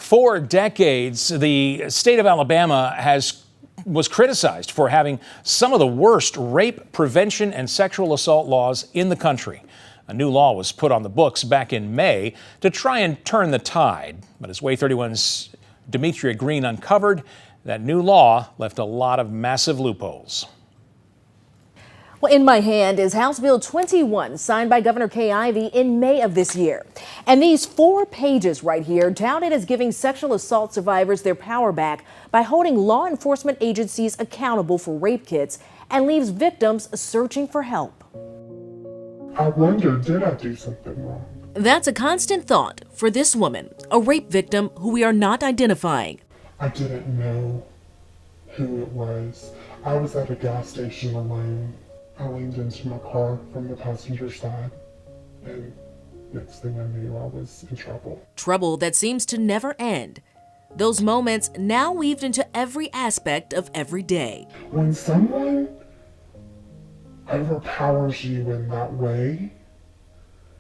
For decades, the state of Alabama was criticized for having some of the worst rape prevention and sexual assault laws in the country. A new law was put on the books back in May to try and turn the tide. But as Way 31's Demetria Green uncovered, that new law left a lot of massive loopholes. Well, in my hand is House Bill 21, signed by Governor Kay Ivey in May of this year. And these 4 pages right here tout it as giving sexual assault survivors their power back by holding law enforcement agencies accountable for rape kits and leaves victims searching for help. I wonder, did I do something wrong? That's a constant thought for this woman, a rape victim who we are not identifying. I didn't know who it was. I was at a gas station alone. I leaned into my car from the passenger side, and next thing I knew, I was in trouble. Trouble that seems to never end. Those moments now weaved into every aspect of every day. When someone overpowers you in that way,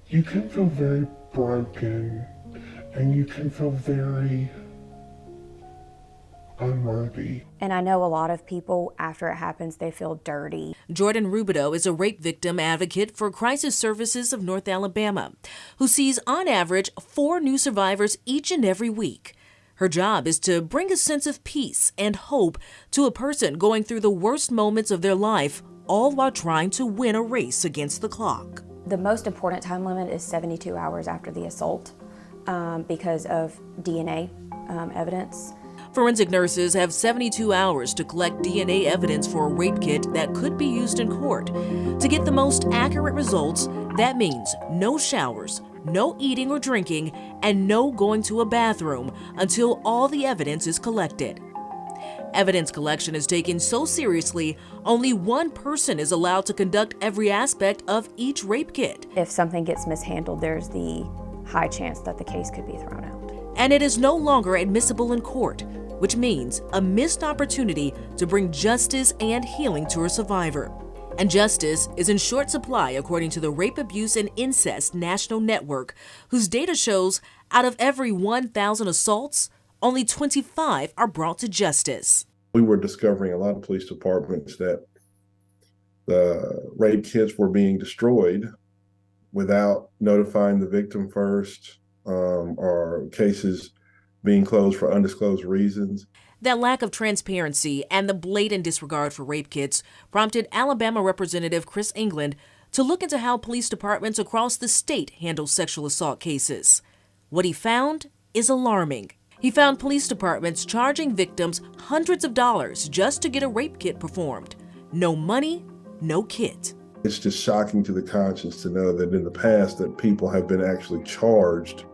you can feel very broken, and you can feel very unworthy. And I know a lot of people, after it happens, they feel dirty. Jordan Rubidoux is a rape victim advocate for Crisis Services of North Alabama, who sees on average 4 new survivors each and every week. Her job is to bring a sense of peace and hope to a person going through the worst moments of their life, all while trying to win a race against the clock. The most important time limit is 72 hours after the assault because of DNA evidence. Forensic nurses have 72 hours to collect DNA evidence for a rape kit that could be used in court. To get the most accurate results, that means no showers, no eating or drinking, and no going to a bathroom until all the evidence is collected. Evidence collection is taken so seriously, only one person is allowed to conduct every aspect of each rape kit. If something gets mishandled, there's the high chance that the case could be thrown out. And it is no longer admissible in court, which means a missed opportunity to bring justice and healing to a survivor. And justice is in short supply according to the Rape, Abuse, and Incest National Network, whose data shows out of every 1,000 assaults, only 25 are brought to justice. We were discovering a lot of police departments that the rape kits were being destroyed without notifying the victim first, or cases being closed for undisclosed reasons. That lack of transparency and the blatant disregard for rape kits prompted Alabama Representative Chris England to look into how police departments across the state handle sexual assault cases. What he found is alarming. He found police departments charging victims hundreds of dollars just to get a rape kit performed. No money, no kit. It's just shocking to the conscience to know that in the past that people have been actually charged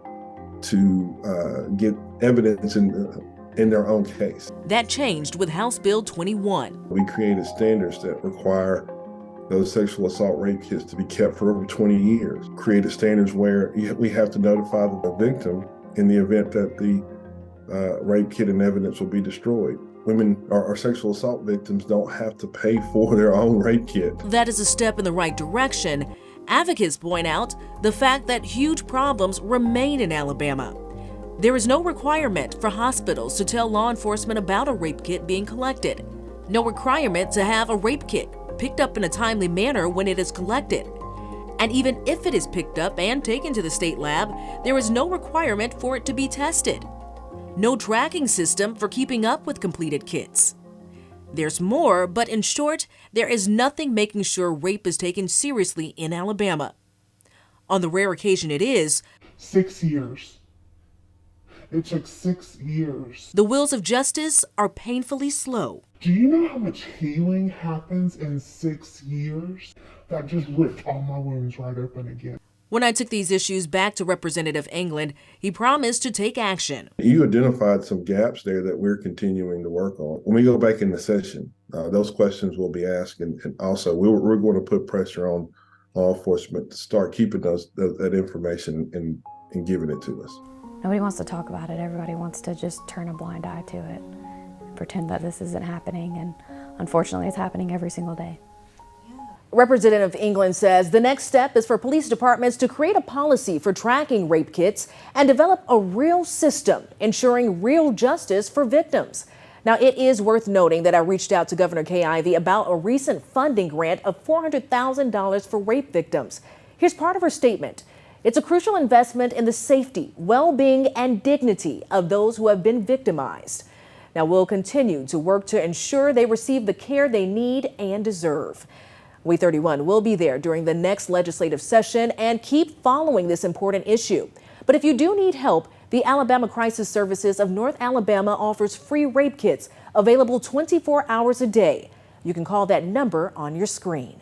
to get evidence in their own case. That changed with House Bill 21. We created standards that require those sexual assault rape kits to be kept for over 20 years. Created standards where we have to notify the victim in the event that the rape kit and evidence will be destroyed. Women or sexual assault victims don't have to pay for their own rape kit. That is a step in the right direction. Advocates point out the fact that huge problems remain in Alabama. There is no requirement for hospitals to tell law enforcement about a rape kit being collected. No requirement to have a rape kit picked up in a timely manner when it is collected. And even if it is picked up and taken to the state lab, there is no requirement for it to be tested. No tracking system for keeping up with completed kits. There's more, but in short, there is nothing making sure rape is taken seriously in Alabama. On the rare occasion it is, 6 years. It took 6 years. The wheels of justice are painfully slow. Do you know how much healing happens in 6 years? That just ripped all my wounds right open again. When I took these issues back to Representative England, he promised to take action. You identified some gaps there that we're continuing to work on. When we go back in the session, those questions will be asked, and also we're going to put pressure on law enforcement to start keeping that information and giving it to us. Nobody wants to talk about it. Everybody wants to just turn a blind eye to it, pretend that this isn't happening, and unfortunately it's happening every single day. Representative England says the next step is for police departments to create a policy for tracking rape kits and develop a real system ensuring real justice for victims. Now, it is worth noting that I reached out to Governor Kay Ivey about a recent funding grant of $400,000 for rape victims. Here's part of her statement. It's a crucial investment in the safety, well-being, and dignity of those who have been victimized. Now, we'll continue to work to ensure they receive the care they need and deserve. We 31 will be there during the next legislative session and keep following this important issue. But if you do need help, the Alabama Crisis Services of North Alabama offers free rape kits available 24 hours a day. You can call that number on your screen.